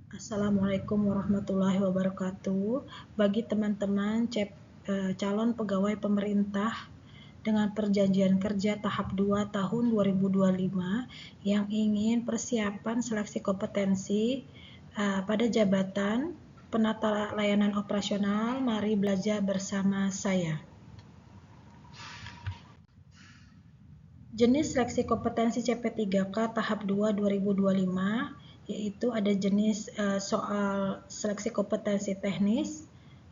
Assalamualaikum warahmatullahi wabarakatuh. Bagi teman-teman calon pegawai pemerintah dengan perjanjian kerja tahap 2 tahun 2025 yang ingin persiapan seleksi kompetensi pada jabatan penata layanan operasional, mari belajar bersama saya. Jenis seleksi kompetensi CP3K tahap 2 2025 yaitu ada jenis soal seleksi kompetensi teknis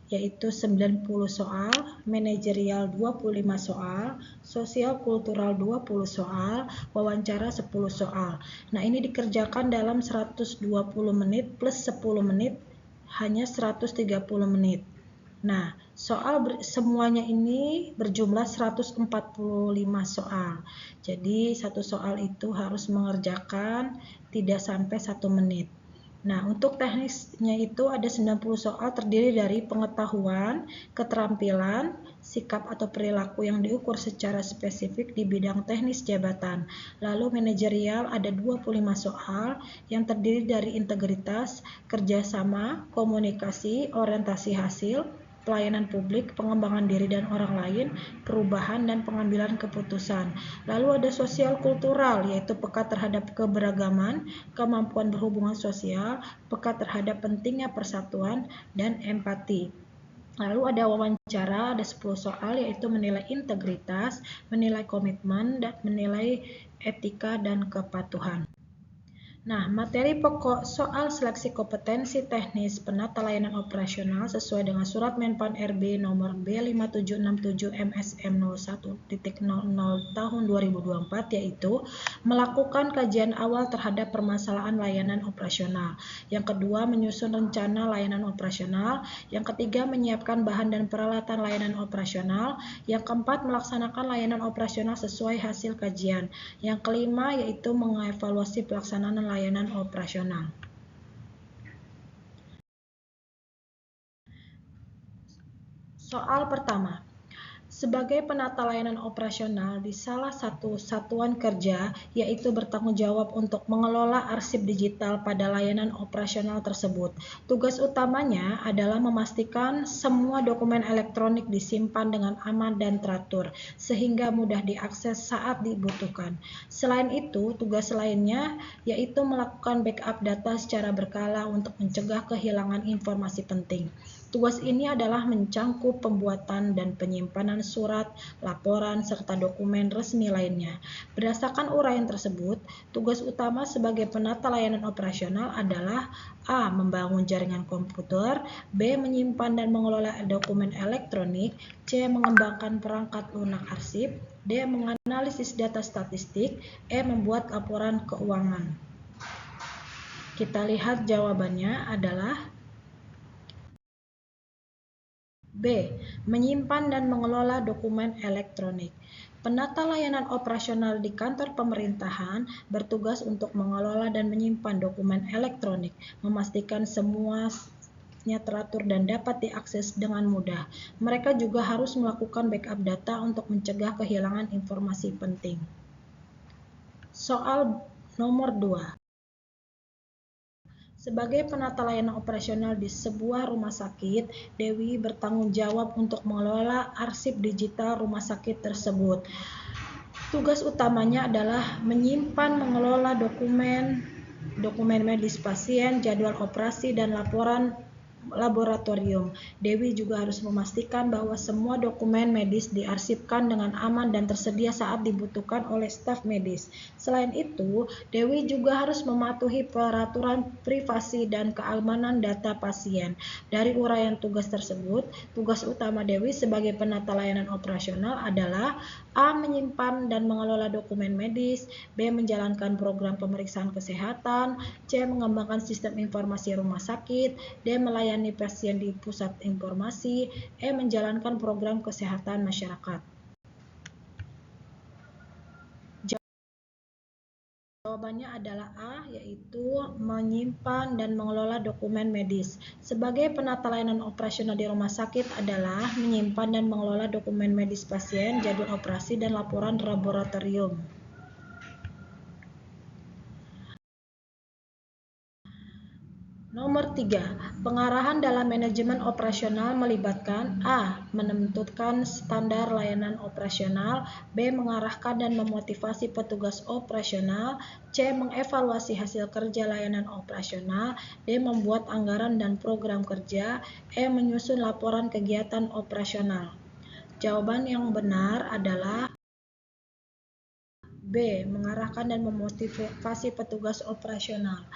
yaitu 90 soal, manajerial 25 soal, sosial kultural 20 soal, wawancara 10 soal. Nah, ini dikerjakan dalam 120 menit plus 10 menit hanya 130 menit. Nah, semuanya ini berjumlah 145 soal. Jadi, satu soal itu harus mengerjakan tidak sampai 1 menit. Nah, untuk teknisnya itu ada 90 soal terdiri dari pengetahuan, keterampilan, sikap atau perilaku yang diukur secara spesifik di bidang teknis jabatan. Lalu manajerial ada 25 soal yang terdiri dari integritas, kerjasama, komunikasi, orientasi hasil, pelayanan publik, pengembangan diri dan orang lain, perubahan dan pengambilan keputusan. Lalu ada sosial kultural, yaitu peka terhadap keberagaman, kemampuan berhubungan sosial, peka terhadap pentingnya persatuan, dan empati. Lalu ada wawancara, ada 10 soal, yaitu menilai integritas, menilai komitmen, dan menilai etika dan kepatuhan. Nah, materi pokok soal seleksi kompetensi teknis penata layanan operasional sesuai dengan Surat Menpan RB nomor B5767 MSM 01.00 tahun 2024 yaitu melakukan kajian awal terhadap permasalahan layanan operasional. Yang kedua, menyusun rencana layanan operasional. Yang ketiga, menyiapkan bahan dan peralatan layanan operasional. Yang keempat, melaksanakan layanan operasional sesuai hasil kajian. Yang kelima, yaitu mengevaluasi pelaksanaan layanan operasional. Soal pertama, sebagai penata layanan operasional di salah satu satuan kerja, yaitu bertanggung jawab untuk mengelola arsip digital pada layanan operasional tersebut. Tugas utamanya adalah memastikan semua dokumen elektronik disimpan dengan aman dan teratur, sehingga mudah diakses saat dibutuhkan. Selain itu, tugas lainnya yaitu melakukan backup data secara berkala untuk mencegah kehilangan informasi penting. Tugas ini adalah mencangkup pembuatan dan penyimpanan surat, laporan, serta dokumen resmi lainnya. Berdasarkan uraian tersebut, tugas utama sebagai penata layanan operasional adalah A. Membangun jaringan komputer, B. Menyimpan dan mengelola dokumen elektronik, C. Mengembangkan perangkat lunak arsip, D. Menganalisis data statistik, E. Membuat laporan keuangan. Kita lihat jawabannya adalah B. Menyimpan dan mengelola dokumen elektronik. Penata layanan operasional di kantor pemerintahan bertugas untuk mengelola dan menyimpan dokumen elektronik, memastikan semuanya teratur dan dapat diakses dengan mudah. Mereka juga harus melakukan backup data untuk mencegah kehilangan informasi penting. Soal nomor 2. Sebagai penata layanan operasional di sebuah rumah sakit, Dewi bertanggung jawab untuk mengelola arsip digital rumah sakit tersebut. Tugas utamanya adalah menyimpan, mengelola dokumen medis pasien, jadwal operasi, dan laporan laboratorium. Dewi juga harus memastikan bahwa semua dokumen medis diarsipkan dengan aman dan tersedia saat dibutuhkan oleh staf medis. Selain itu, Dewi juga harus mematuhi peraturan privasi dan keamanan data pasien. Dari uraian tugas tersebut, tugas utama Dewi sebagai penata layanan operasional adalah A. Menyimpan dan mengelola dokumen medis, B. Menjalankan program pemeriksaan kesehatan, C. Mengembangkan sistem informasi rumah sakit, D. Melayani pasien di pusat informasi, E. Menjalankan program kesehatan masyarakat. Jawabannya adalah A, yaitu menyimpan dan mengelola dokumen medis. Sebagai penata layanan operasional di rumah sakit adalah menyimpan dan mengelola dokumen medis pasien, jadwal operasi, dan laporan laboratorium. Nomor 3, pengarahan dalam manajemen operasional melibatkan A. Menentukan standar layanan operasional, B. Mengarahkan dan memotivasi petugas operasional, C. Mengevaluasi hasil kerja layanan operasional, D. Membuat anggaran dan program kerja, E. Menyusun laporan kegiatan operasional. Jawaban yang benar adalah B. Mengarahkan dan memotivasi petugas operasional.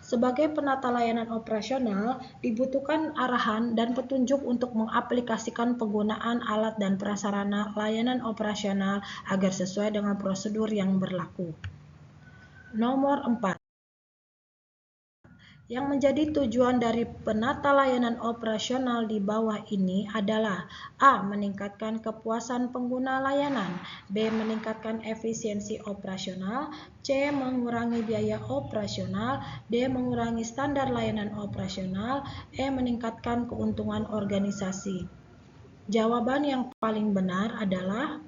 Sebagai penata layanan operasional, dibutuhkan arahan dan petunjuk untuk mengaplikasikan penggunaan alat dan prasarana layanan operasional agar sesuai dengan prosedur yang berlaku. Nomor 4. Yang menjadi tujuan dari penata layanan operasional di bawah ini adalah A. Meningkatkan kepuasan pengguna layanan, B. Meningkatkan efisiensi operasional, C. Mengurangi biaya operasional, D. Mengurangi standar layanan operasional, E. Meningkatkan keuntungan organisasi. Jawaban yang paling benar adalah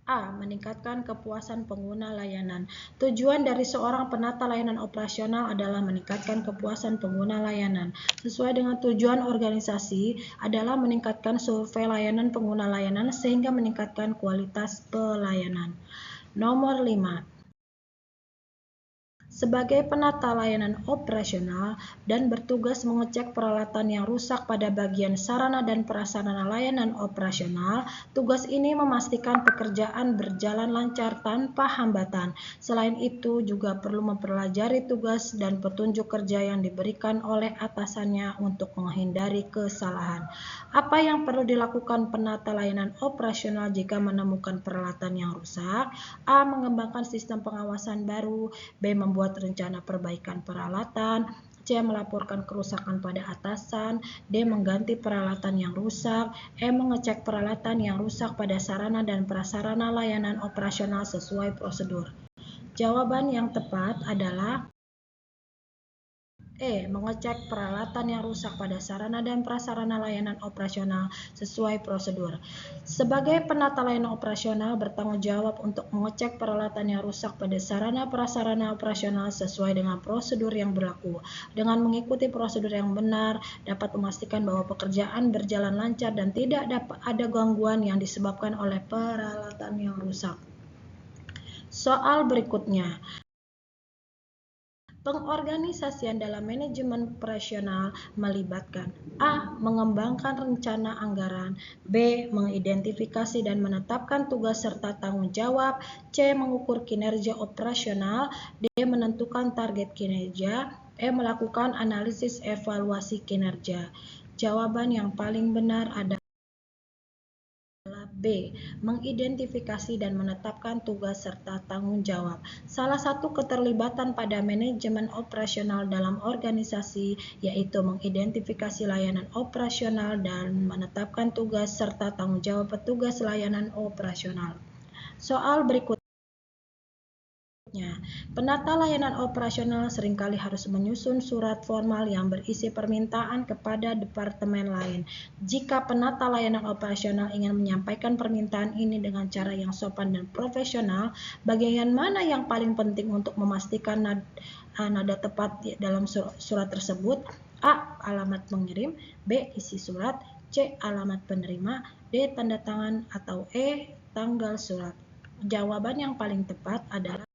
A. Meningkatkan kepuasan pengguna layanan. Tujuan dari seorang penata layanan operasional adalah meningkatkan kepuasan pengguna layanan. Sesuai dengan tujuan organisasi adalah meningkatkan survei layanan pengguna layanan sehingga meningkatkan kualitas pelayanan. Nomor 5. Sebagai penata layanan operasional dan bertugas mengecek peralatan yang rusak pada bagian sarana dan prasarana layanan operasional, tugas ini memastikan pekerjaan berjalan lancar tanpa hambatan. Selain itu, juga perlu mempelajari tugas dan petunjuk kerja yang diberikan oleh atasannya untuk menghindari kesalahan. Apa yang perlu dilakukan penata layanan operasional jika menemukan peralatan yang rusak? A. Mengembangkan sistem pengawasan baru, B. Membuat rencana perbaikan peralatan, C. Melaporkan kerusakan pada atasan, D. Mengganti peralatan yang rusak, E. Mengecek peralatan yang rusak pada sarana dan prasarana layanan operasional sesuai prosedur. Jawaban yang tepat adalah E. Mengecek peralatan yang rusak pada sarana dan prasarana layanan operasional sesuai prosedur. Sebagai penata layanan operasional bertanggung jawab untuk mengecek peralatan yang rusak pada sarana prasarana operasional sesuai dengan prosedur yang berlaku. Dengan mengikuti prosedur yang benar, dapat memastikan bahwa pekerjaan berjalan lancar dan tidak dapat ada gangguan yang disebabkan oleh peralatan yang rusak. Soal berikutnya. Pengorganisasian dalam manajemen operasional melibatkan A. Mengembangkan rencana anggaran, B. Mengidentifikasi dan menetapkan tugas serta tanggung jawab, C. Mengukur kinerja operasional, D. Menentukan target kinerja, E. Melakukan analisis evaluasi kinerja. Jawaban yang paling benar adalah B. Mengidentifikasi dan menetapkan tugas serta tanggung jawab. Salah satu keterlibatan pada manajemen operasional dalam organisasi yaitu mengidentifikasi layanan operasional dan menetapkan tugas serta tanggung jawab petugas layanan operasional. Soal berikutnya. Penata layanan operasional seringkali harus menyusun surat formal yang berisi permintaan kepada departemen lain. Jika penata layanan operasional ingin menyampaikan permintaan ini dengan cara yang sopan dan profesional, bagian mana yang paling penting untuk memastikan nada tepat dalam surat tersebut? A. Alamat pengirim, B. Isi surat, C. Alamat penerima, D. Tanda tangan, atau E. Tanggal surat. Jawaban yang paling tepat adalah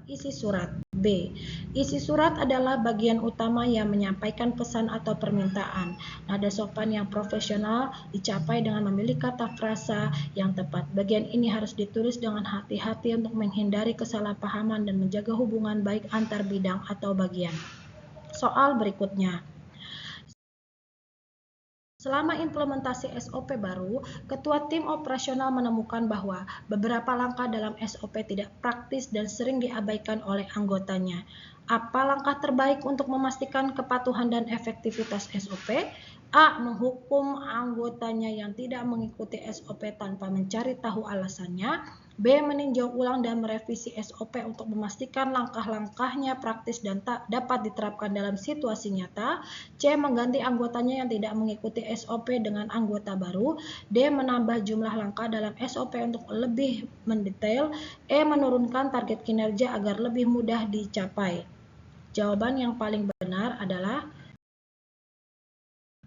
isi surat. B. Isi surat adalah bagian utama yang menyampaikan pesan atau permintaan. Nada sopan yang profesional dicapai dengan memilih kata frasa yang tepat. Bagian ini harus ditulis dengan hati-hati untuk menghindari kesalahpahaman dan menjaga hubungan baik antar bidang atau bagian. Soal berikutnya. Selama implementasi SOP baru, Ketua Tim Operasional menemukan bahwa beberapa langkah dalam SOP tidak praktis dan sering diabaikan oleh anggotanya. Apa langkah terbaik untuk memastikan kepatuhan dan efektivitas SOP? A. Menghukum anggotanya yang tidak mengikuti SOP tanpa mencari tahu alasannya. B. Meninjau ulang dan merevisi SOP untuk memastikan langkah-langkahnya praktis dan dapat diterapkan dalam situasi nyata. C. Mengganti anggotanya yang tidak mengikuti SOP dengan anggota baru. D. Menambah jumlah langkah dalam SOP untuk lebih mendetail. E. Menurunkan target kinerja agar lebih mudah dicapai. Jawaban yang paling benar adalah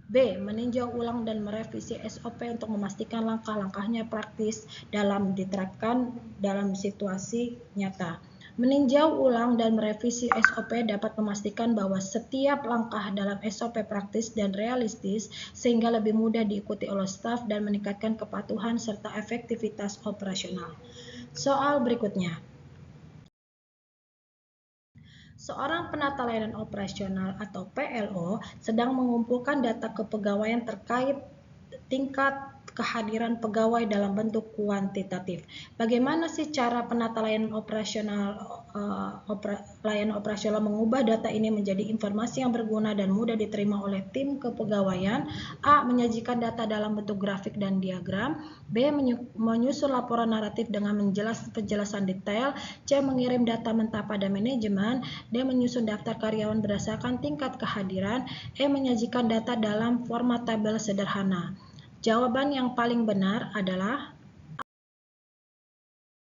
B. Meninjau ulang dan merevisi SOP untuk memastikan langkah-langkahnya praktis dalam diterapkan dalam situasi nyata. Meninjau ulang dan merevisi SOP dapat memastikan bahwa setiap langkah dalam SOP praktis dan realistis sehingga lebih mudah diikuti oleh staf dan meningkatkan kepatuhan serta efektivitas operasional. Soal berikutnya. Seorang penata layanan operasional atau PLO sedang mengumpulkan data kepegawaian terkait tingkat kehadiran pegawai dalam bentuk kuantitatif. Bagaimana sih cara penata layanan operasional mengubah data ini menjadi informasi yang berguna dan mudah diterima oleh tim kepegawaian? A. Menyajikan data dalam bentuk grafik dan diagram. B. Menyusun laporan naratif dengan penjelasan detail. C. Mengirim data mentah pada manajemen. D. Menyusun daftar karyawan berdasarkan tingkat kehadiran. E. Menyajikan data dalam format tabel sederhana. Jawaban yang paling benar adalah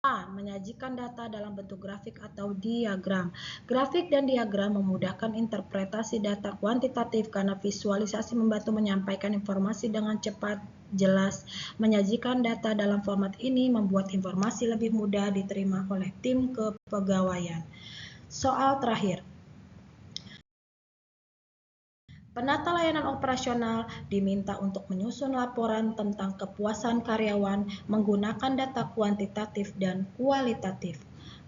A. Menyajikan data dalam bentuk grafik atau diagram. Grafik dan diagram memudahkan interpretasi data kuantitatif karena visualisasi membantu menyampaikan informasi dengan cepat, jelas. Menyajikan data dalam format ini membuat informasi lebih mudah diterima oleh tim kepegawaian. Soal terakhir. Penata layanan operasional diminta untuk menyusun laporan tentang kepuasan karyawan menggunakan data kuantitatif dan kualitatif.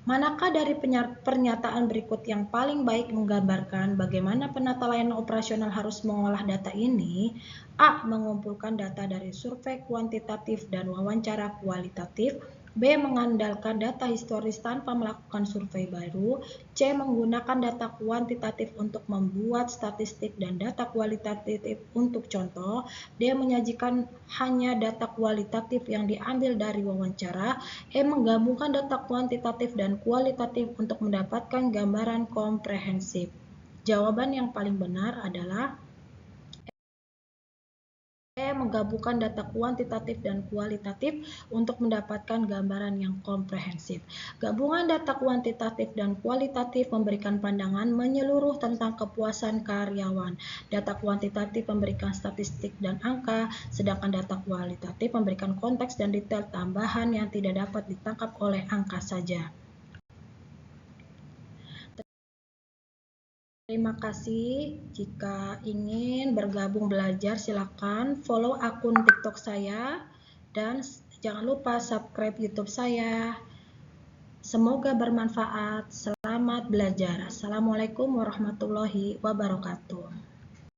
Manakah dari pernyataan berikut yang paling baik menggambarkan bagaimana penata layanan operasional harus mengolah data ini? A. Mengumpulkan data dari survei kuantitatif dan wawancara kualitatif. B. Mengandalkan data historis tanpa melakukan survei baru. C. Menggunakan data kuantitatif untuk membuat statistik dan data kualitatif untuk contoh. D. Menyajikan hanya data kualitatif yang diambil dari wawancara. E. Menggabungkan data kuantitatif dan kualitatif untuk mendapatkan gambaran komprehensif. Jawaban yang paling benar adalah E. Menggabungkan data kuantitatif dan kualitatif untuk mendapatkan gambaran yang komprehensif. Gabungan data kuantitatif dan kualitatif memberikan pandangan menyeluruh tentang kepuasan karyawan. Data kuantitatif memberikan statistik dan angka, sedangkan data kualitatif memberikan konteks dan detail tambahan yang tidak dapat ditangkap oleh angka saja. Terima kasih. Jika ingin bergabung belajar, silakan follow akun TikTok saya dan jangan lupa subscribe YouTube saya. Semoga bermanfaat. Selamat belajar. Assalamualaikum warahmatullahi wabarakatuh.